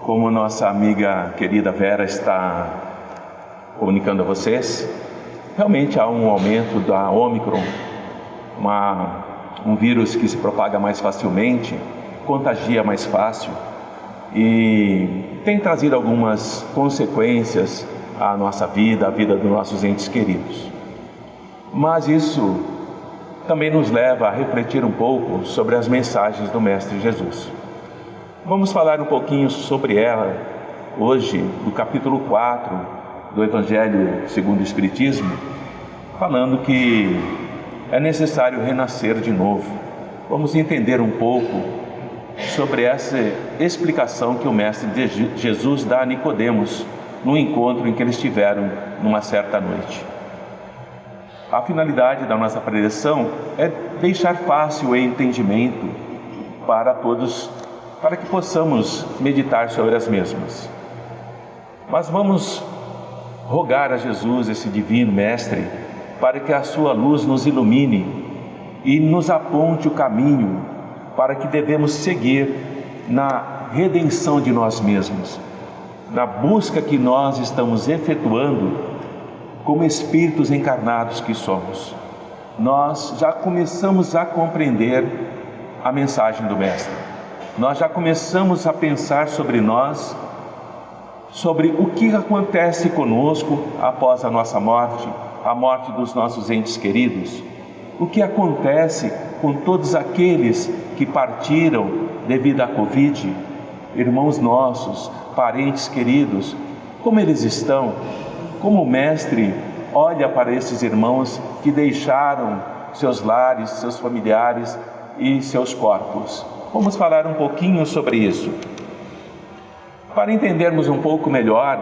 Como nossa amiga querida Vera está comunicando a vocês, realmente há um aumento da Ômicron, um vírus que se propaga mais facilmente, contagia mais fácil e tem trazido algumas consequências à nossa vida, à vida dos nossos entes queridos. Mas isso também nos leva a refletir um pouco sobre as mensagens do Mestre Jesus. Vamos falar um pouquinho sobre ela hoje, do capítulo 4 do Evangelho segundo o Espiritismo, falando que é necessário renascer de novo. Vamos entender um pouco sobre essa explicação que o Mestre Jesus dá a Nicodemos no encontro em que eles tiveram numa certa noite. A finalidade da nossa preleção é deixar fácil o entendimento para todos, para que possamos meditar sobre as mesmas. Mas vamos rogar a Jesus, esse divino Mestre, para que a sua luz nos ilumine e nos aponte o caminho para que devemos seguir na redenção de nós mesmos, na busca que nós estamos efetuando como espíritos encarnados que somos. Nós já começamos a compreender a mensagem do Mestre. Nós já começamos a pensar sobre nós, sobre o que acontece conosco após a nossa morte, a morte dos nossos entes queridos. O que acontece com todos aqueles que partiram devido à Covid, irmãos nossos, parentes queridos, como eles estão? Como o Mestre olha para esses irmãos que deixaram seus lares, seus familiares e seus corpos? Vamos falar um pouquinho sobre isso. Para entendermos um pouco melhor,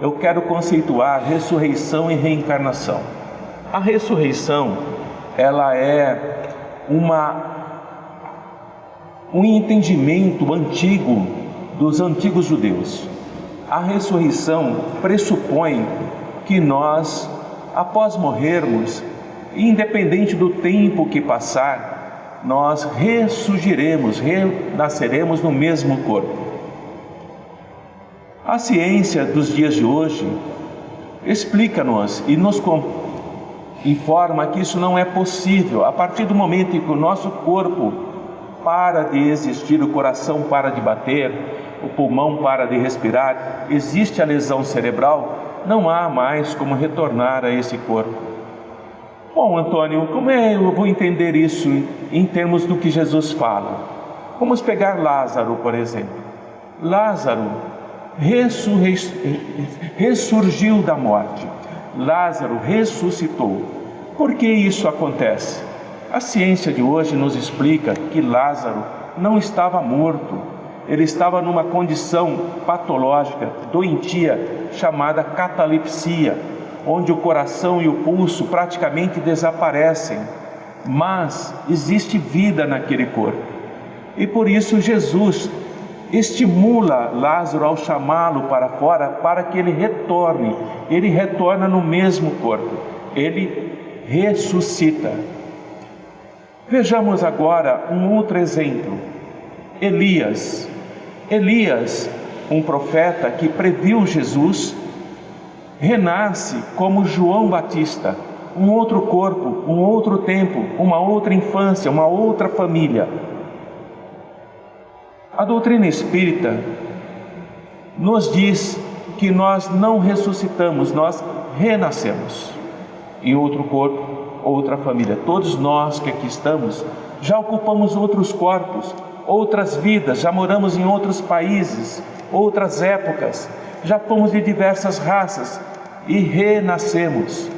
eu quero conceituar ressurreição e reencarnação. A ressurreição, ela é um entendimento antigo dos antigos judeus. A ressurreição pressupõe que nós, após morrermos, independente do tempo que passar, nós ressurgiremos, renasceremos no mesmo corpo. A ciência dos dias de hoje explica-nos e nos informa que isso não é possível. A partir do momento em que o nosso corpo para de existir, o coração para de bater, o pulmão para de respirar, existe a lesão cerebral, não há mais como retornar a esse corpo. Bom, Antônio, como eu vou entender isso em termos do que Jesus fala? Vamos pegar Lázaro, por exemplo. Lázaro ressurgiu da morte. Lázaro ressuscitou. Por que isso acontece? A ciência de hoje nos explica que Lázaro não estava morto. Ele estava numa condição patológica, doentia, chamada catalepsia, onde o coração e o pulso praticamente desaparecem, mas existe vida naquele corpo. E por isso Jesus estimula Lázaro ao chamá-lo para fora, para que ele retorne. Ele retorna no mesmo corpo, ele ressuscita. Vejamos agora um outro exemplo. Elias, um profeta que previu Jesus, renasce como João Batista, um outro corpo, um outro tempo, uma outra infância, uma outra família. A doutrina espírita nos diz que nós não ressuscitamos, nós renascemos em outro corpo, outra família. Todos nós que aqui estamos já ocupamos outros corpos, outras vidas, já moramos em outros países, outras épocas, já fomos de diversas raças e renascemos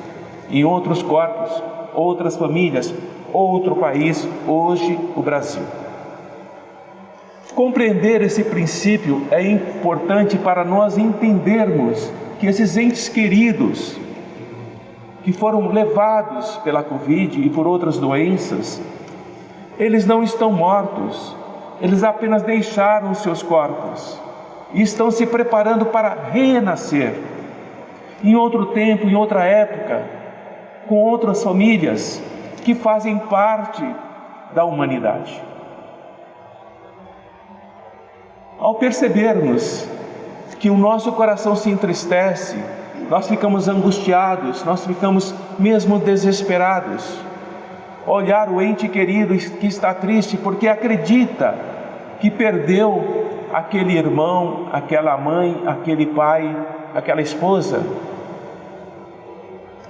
em outros corpos, outras famílias, outro país, hoje o Brasil. Compreender esse princípio é importante para nós entendermos que esses entes queridos que foram levados pela Covid e por outras doenças, eles não estão mortos, eles apenas deixaram os seus corpos e estão se preparando para renascer em outro tempo, em outra época, com outras famílias que fazem parte da humanidade. Ao percebermos que o nosso coração se entristece, nós ficamos angustiados, nós ficamos mesmo desesperados. Olhar o ente querido que está triste porque acredita que perdeu aquele irmão, aquela mãe, aquele pai, aquela esposa,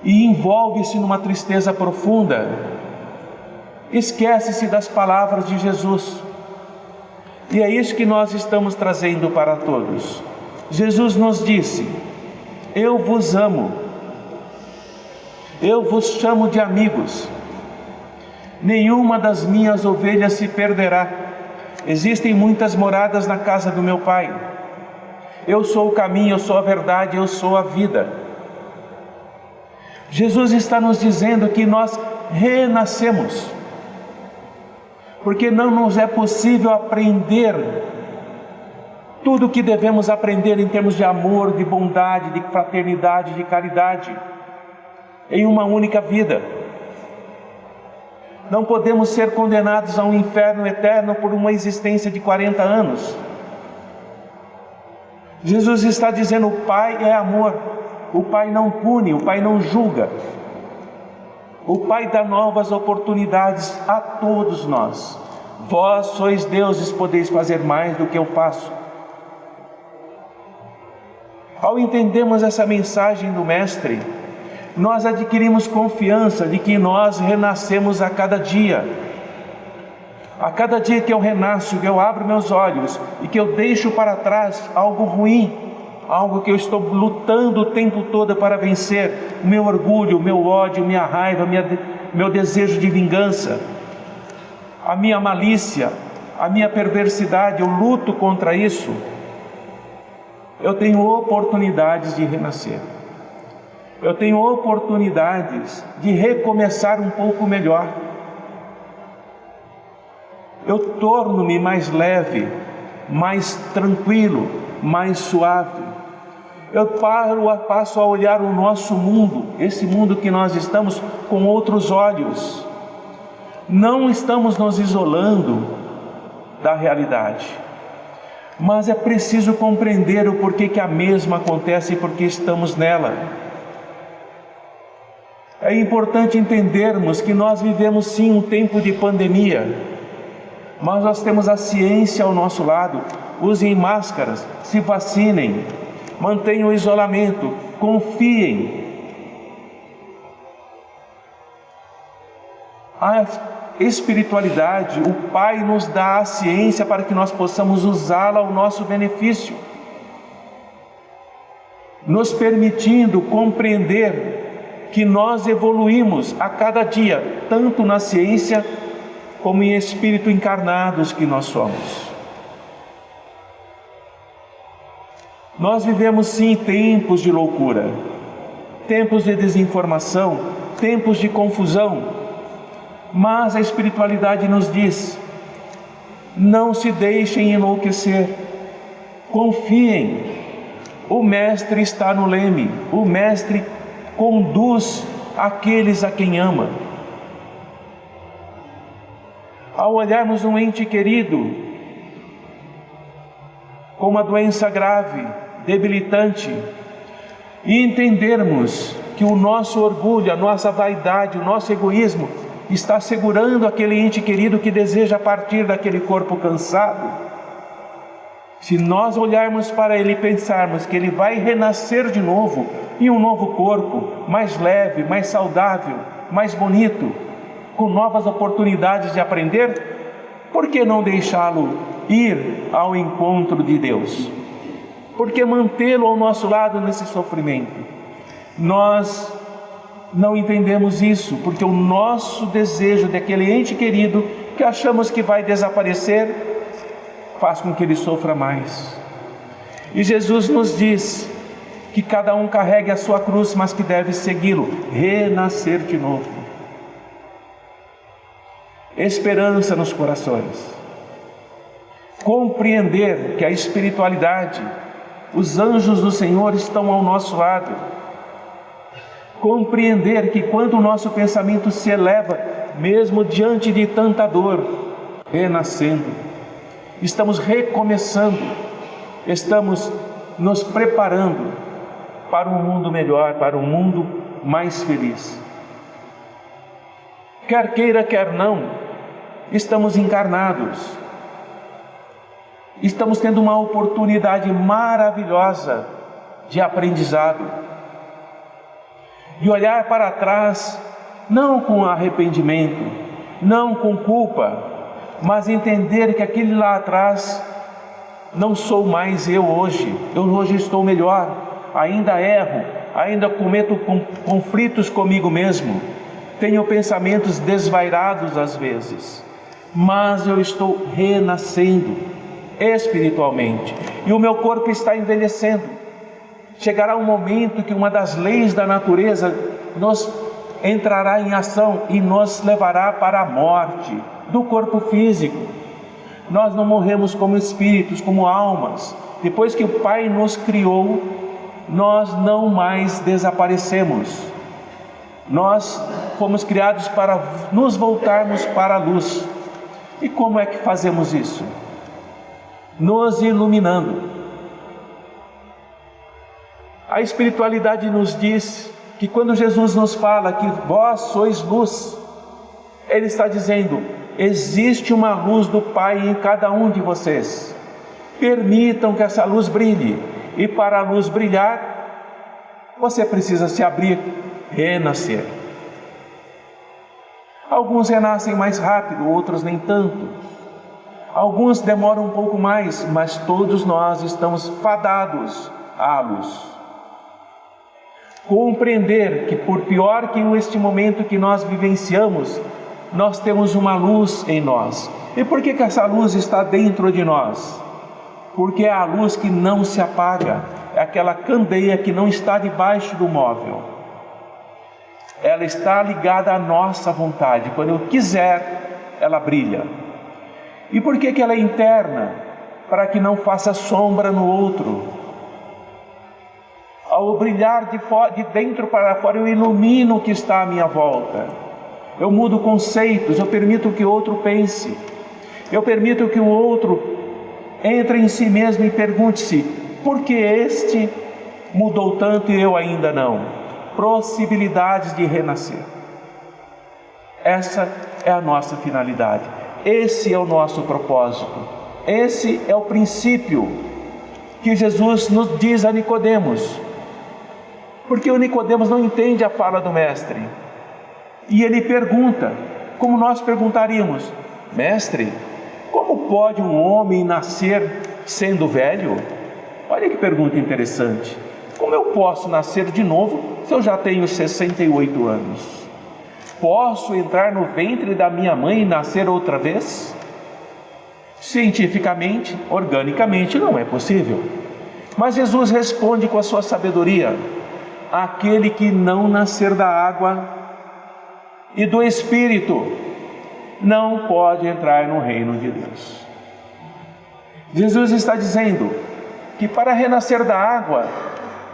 e envolve-se numa tristeza profunda. Esquece-se das palavras de Jesus. E é isso que nós estamos trazendo para todos. Jesus nos disse: eu vos amo, eu vos chamo de amigos, nenhuma das minhas ovelhas se perderá. Existem muitas moradas na casa do meu Pai. Eu sou o caminho, eu sou a verdade, eu sou a vida. Jesus está nos dizendo que nós renascemos, porque não nos é possível aprender tudo o que devemos aprender em termos de amor, de bondade, de fraternidade, de caridade, em uma única vida. Não podemos ser condenados a um inferno eterno por uma existência de 40 anos. Jesus está dizendo: o Pai é amor, o Pai não pune, o Pai não julga. O Pai dá novas oportunidades a todos nós. Vós sois deuses, podeis fazer mais do que eu faço. Ao entendermos essa mensagem do Mestre, nós adquirimos confiança de que nós renascemos a cada dia. A cada dia que eu renasço, que eu abro meus olhos e que eu deixo para trás algo ruim, algo que eu estou lutando o tempo todo para vencer, o meu orgulho, o meu ódio, minha raiva, meu desejo de vingança, a minha malícia, a minha perversidade, eu luto contra isso. Eu tenho oportunidades de renascer. Eu tenho oportunidades de recomeçar um pouco melhor. Eu torno-me mais leve, mais tranquilo, mais suave. Eu passo a olhar o nosso mundo, esse mundo que nós estamos, com outros olhos. Não estamos nos isolando da realidade, mas é preciso compreender o porquê que a mesma acontece e porquê estamos nela. É importante entendermos que nós vivemos sim um tempo de pandemia, mas nós temos a ciência ao nosso lado. Usem máscaras, se vacinem, mantenham o isolamento, confiem. A espiritualidade, o Pai nos dá a ciência para que nós possamos usá-la ao nosso benefício, nos permitindo compreender que nós evoluímos a cada dia, tanto na ciência como em espírito encarnados que nós somos. Nós vivemos sim tempos de loucura, tempos de desinformação, tempos de confusão, mas a espiritualidade nos diz: não se deixem enlouquecer, confiem, o Mestre está no leme, o Mestre conduz aqueles a quem ama. Ao olharmos um ente querido com uma doença grave, debilitante, e entendermos que o nosso orgulho, a nossa vaidade, o nosso egoísmo está segurando aquele ente querido que deseja partir daquele corpo cansado, se nós olharmos para ele e pensarmos que ele vai renascer de novo em um novo corpo, mais leve, mais saudável, mais bonito, com novas oportunidades de aprender, por que não deixá-lo ir ao encontro de Deus? Por que mantê-lo ao nosso lado nesse sofrimento? Nós não entendemos isso, porque o nosso desejo daquele ente querido que achamos que vai desaparecer, faz com que ele sofra mais. E Jesus nos diz que cada um carregue a sua cruz, mas que deve segui-lo, renascer de novo. Esperança nos corações. Compreender que a espiritualidade, os anjos do Senhor estão ao nosso lado. Compreender que quando o nosso pensamento se eleva, mesmo diante de tanta dor, renascendo, estamos recomeçando, estamos nos preparando para um mundo melhor, para um mundo mais feliz. Quer queira, quer não, estamos encarnados. Estamos tendo uma oportunidade maravilhosa de aprendizado, de olhar para trás, não com arrependimento, não com culpa, mas entender que aquele lá atrás não sou mais eu hoje estou melhor, ainda erro, ainda cometo conflitos comigo mesmo, tenho pensamentos desvairados às vezes, mas eu estou renascendo espiritualmente e o meu corpo está envelhecendo. Chegará um momento que uma das leis da natureza nos entrará em ação e nos levará para a morte do corpo físico. Nós não morremos como espíritos, como almas. Depois que o Pai nos criou, nós não mais desaparecemos. Nós fomos criados para nos voltarmos para a luz. E como é que fazemos isso? Nos iluminando. A espiritualidade nos diz que quando Jesus nos fala que vós sois luz, Ele está dizendo: existe uma luz do Pai em cada um de vocês. Permitam que essa luz brilhe. E para a luz brilhar, você precisa se abrir, renascer. Alguns renascem mais rápido, outros nem tanto. Alguns demoram um pouco mais, mas todos nós estamos fadados à luz. Compreender que por pior que este momento que nós vivenciamos, nós temos uma luz em nós. E por que essa luz está dentro de nós? Porque é a luz que não se apaga, é aquela candeia que não está debaixo do móvel. Ela está ligada à nossa vontade. Quando eu quiser, ela brilha. E por que ela é interna? Para que não faça sombra no outro. Ao brilhar de dentro para fora, eu ilumino o que está à minha volta. Eu mudo conceitos, eu permito que o outro pense. Eu permito que o outro entre em si mesmo e pergunte-se: por que este mudou tanto e eu ainda não? Possibilidades de renascer. Essa é a nossa finalidade. Esse é o nosso propósito. Esse é o princípio que Jesus nos diz a Nicodemos. Porque o Nicodemos não entende a fala do Mestre. E ele pergunta, como nós perguntaríamos: Mestre, como pode um homem nascer sendo velho? Olha que pergunta interessante. Como eu posso nascer de novo se eu já tenho 68 anos? Posso entrar no ventre da minha mãe e nascer outra vez? Cientificamente, organicamente, não é possível. Mas Jesus responde com a sua sabedoria: aquele que não nascer da água e do Espírito não pode entrar no reino de Deus. Jesus está dizendo que para renascer da água,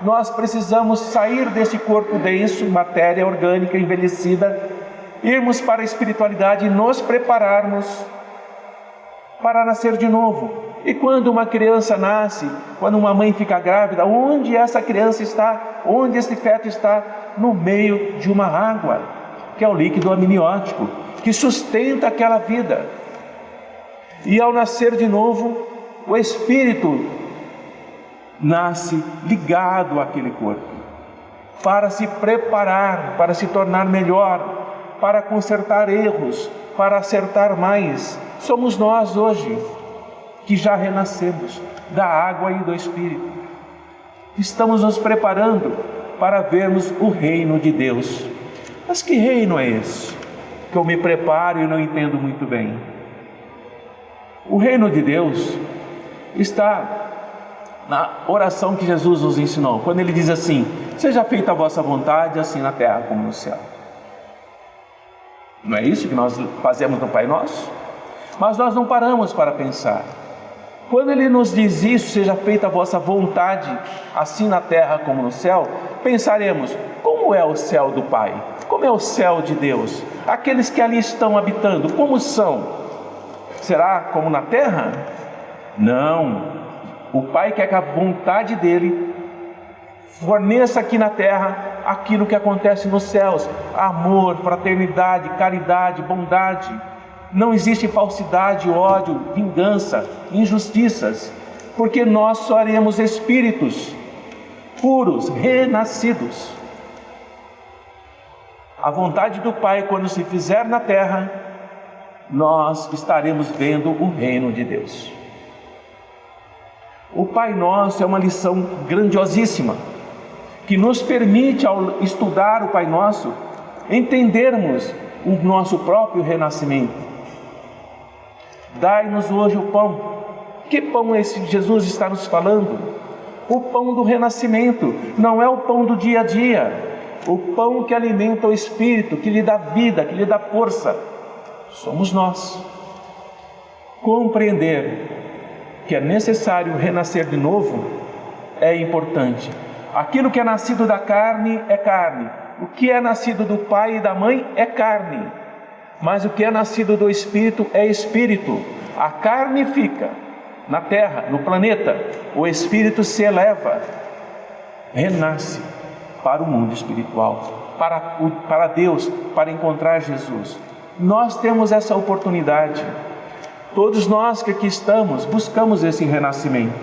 nós precisamos sair desse corpo denso, matéria orgânica envelhecida, irmos para a espiritualidade e nos prepararmos para nascer de novo. E quando uma criança nasce, quando uma mãe fica grávida, onde essa criança está? Onde esse feto está? No meio de uma água, que é o líquido amniótico, que sustenta aquela vida. E ao nascer de novo, o espírito nasce ligado àquele corpo, para se preparar, para se tornar melhor, para consertar erros, para acertar mais. Somos nós hoje que já renascemos da água e do Espírito. Estamos nos preparando para vermos o reino de Deus. Mas que reino é esse? Que eu me preparo e não entendo muito bem. O reino de Deus está na oração que Jesus nos ensinou, quando Ele diz assim: seja feita a vossa vontade, assim na terra como no céu. Não é isso que nós fazemos no Pai Nosso? Mas nós não paramos para pensar. Quando Ele nos diz isso, seja feita a vossa vontade, assim na terra como no céu, pensaremos: como é o céu do Pai? Como é o céu de Deus? Aqueles que ali estão habitando, como são? Será como na terra? Não, o Pai quer que a vontade dele forneça aqui na terra aquilo que acontece nos céus: amor, fraternidade, caridade, bondade. Não existe falsidade, ódio, vingança, injustiças, porque nós seremos espíritos puros, renascidos. A vontade do Pai, quando se fizer na terra, nós estaremos vendo o reino de Deus. O Pai Nosso é uma lição grandiosíssima, que nos permite, ao estudar o Pai Nosso, entendermos o nosso próprio renascimento. Dai-nos hoje o pão. Que pão é esse que Jesus está nos falando? O pão do renascimento, não é o pão do dia a dia. O pão que alimenta o espírito, que lhe dá vida, que lhe dá força, somos nós. Compreender que é necessário renascer de novo é importante. Aquilo que é nascido da carne é carne. O que é nascido do pai e da mãe é carne. Mas o que é nascido do Espírito é Espírito. A carne fica na terra, no planeta. O Espírito se eleva, renasce para o mundo espiritual, para Deus, para encontrar Jesus. Nós temos essa oportunidade. Todos nós que aqui estamos, buscamos esse renascimento.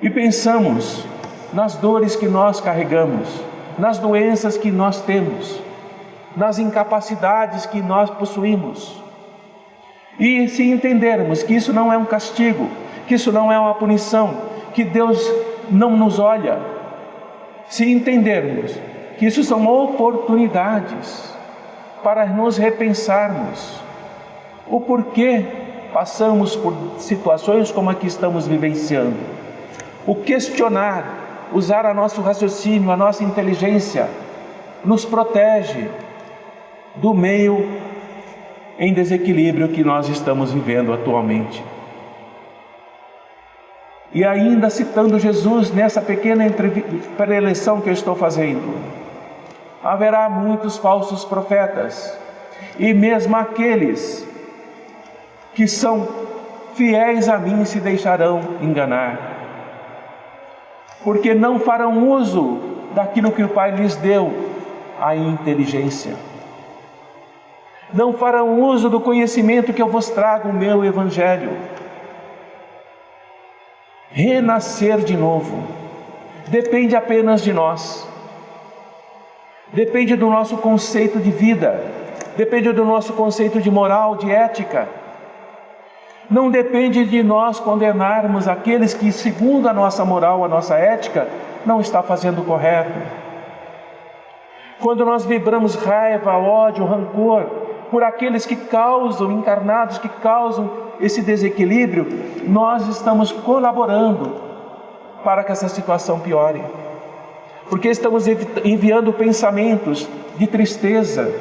E pensamos nas dores que nós carregamos, nas doenças que nós temos, nas incapacidades que nós possuímos. E se entendermos que isso não é um castigo, que isso não é uma punição, que Deus não nos olha, se entendermos que isso são oportunidades para nos repensarmos o porquê passamos por situações como a que estamos vivenciando, o questionar, usar o nosso raciocínio, a nossa inteligência, nos protege do meio em desequilíbrio que nós estamos vivendo atualmente. E ainda citando Jesus nessa pequena preleção que eu estou fazendo, haverá muitos falsos profetas, e mesmo aqueles que são fiéis a mim se deixarão enganar, porque não farão uso daquilo que o Pai lhes deu, a inteligência. Não farão uso do conhecimento que eu vos trago, o meu Evangelho. Renascer de novo depende apenas de nós. Depende do nosso conceito de vida. Depende do nosso conceito de moral, de ética. Não depende de nós condenarmos aqueles que, segundo a nossa moral, a nossa ética, não está fazendo o correto. Quando nós vibramos raiva, ódio, rancor por aqueles que causam, encarnados que causam esse desequilíbrio, nós estamos colaborando para que essa situação piore. Porque estamos enviando pensamentos de tristeza,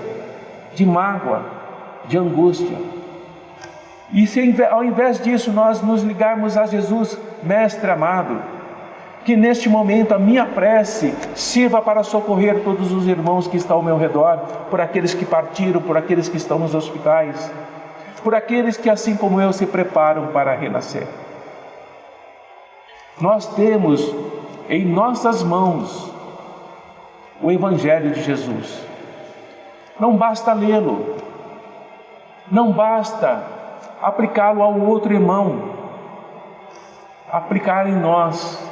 de mágoa, de angústia. E se ao invés disso nós nos ligarmos a Jesus, Mestre amado, que neste momento a minha prece sirva para socorrer todos os irmãos que estão ao meu redor, por aqueles que partiram, por aqueles que estão nos hospitais, por aqueles que, assim como eu, se preparam para renascer. Nós temos em nossas mãos o Evangelho de Jesus. Não basta lê-lo, não basta aplicá-lo ao outro irmão, aplicar em nós.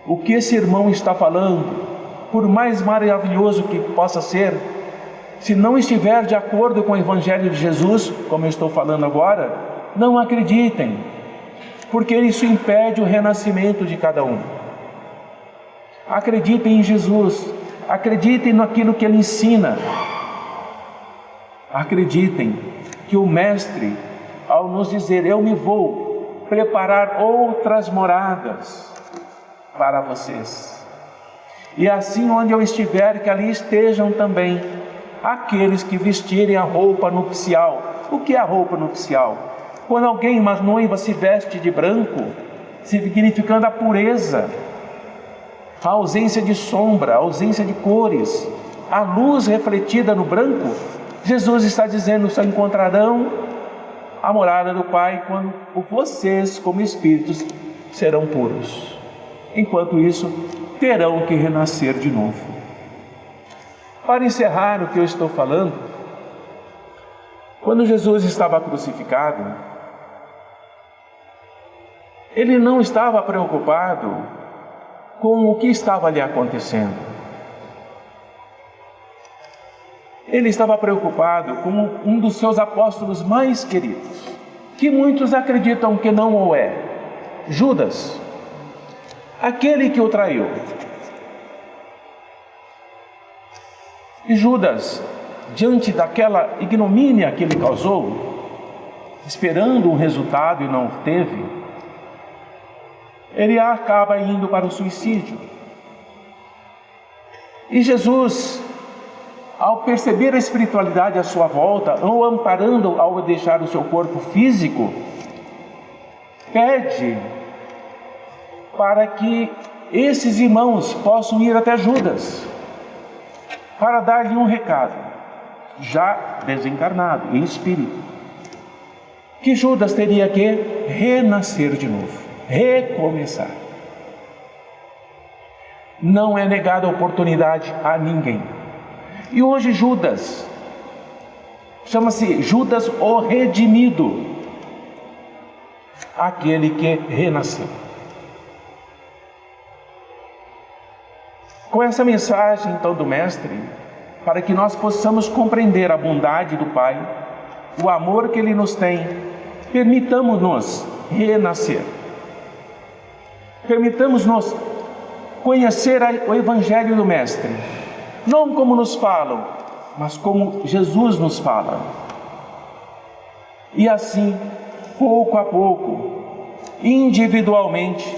O que esse irmão está falando, por mais maravilhoso que possa ser, se não estiver de acordo com o Evangelho de Jesus, como eu estou falando agora, não acreditem, porque isso impede o renascimento de cada um. Acreditem em Jesus, acreditem naquilo que Ele ensina, acreditem que o Mestre, ao nos dizer, eu me vou preparar outras moradas para vocês, e assim onde eu estiver, que ali estejam também aqueles que vestirem a roupa nupcial. O que é a roupa nupcial? Quando alguém, uma noiva, se veste de branco, significando a pureza, a ausência de sombra, a ausência de cores, a luz refletida no branco, Jesus está dizendo, só encontrarão a morada do Pai quando vocês, como espíritos, serão puros. Enquanto isso, terão que renascer de novo. Para encerrar o que eu estou falando, quando Jesus estava crucificado, ele não estava preocupado com o que estava ali acontecendo. Ele estava preocupado com um dos seus apóstolos mais queridos, que muitos acreditam que não o é, Judas, aquele que o traiu. E Judas, diante daquela ignomínia que ele causou, esperando um resultado e não teve, ele acaba indo para o suicídio. E Jesus, ao perceber a espiritualidade à sua volta, ou amparando ao deixar o seu corpo físico, pede para que esses irmãos possam ir até Judas, para dar-lhe um recado, já desencarnado, em espírito, que Judas teria que renascer de novo, recomeçar. Não é negada a oportunidade a ninguém. E hoje Judas, chama-se Judas o Redimido, aquele que renasceu. Com essa mensagem então do Mestre, para que nós possamos compreender a bondade do Pai, o amor que Ele nos tem, permitamos-nos renascer. Permitamos-nos conhecer o Evangelho do Mestre, não como nos falam, mas como Jesus nos fala. E assim, pouco a pouco, individualmente,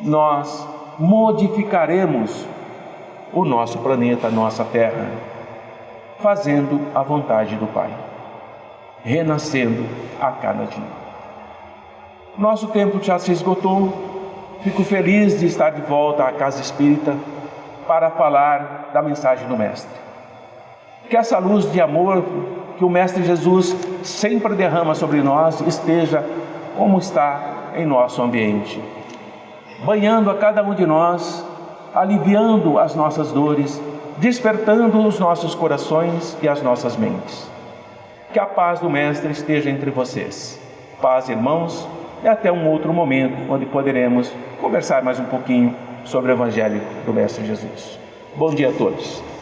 nós modificaremos o nosso planeta, a nossa Terra, fazendo a vontade do Pai, renascendo a cada dia. Nosso tempo já se esgotou. Fico feliz de estar de volta à Casa Espírita para falar da mensagem do Mestre. Que essa luz de amor que o Mestre Jesus sempre derrama sobre nós esteja como está em nosso ambiente, banhando a cada um de nós, aliviando as nossas dores, despertando os nossos corações e as nossas mentes. Que a paz do Mestre esteja entre vocês. Paz, irmãos, e até um outro momento onde poderemos conversar mais um pouquinho sobre o Evangelho do Mestre Jesus. Bom dia a todos.